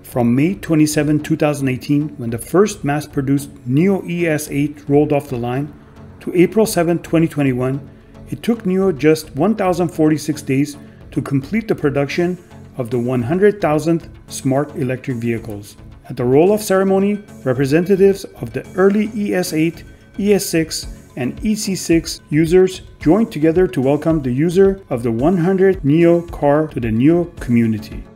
From May 27, 2018, when the first mass-produced NIO ES8 rolled off the line, to April 7, 2021, it took NIO just 1,046 days to complete the production of the 100,000th smart electric vehicles. At the roll-off ceremony, representatives of the early ES8, ES6, and EC6 users joined together to welcome the user of the 100th NIO car to the NIO community.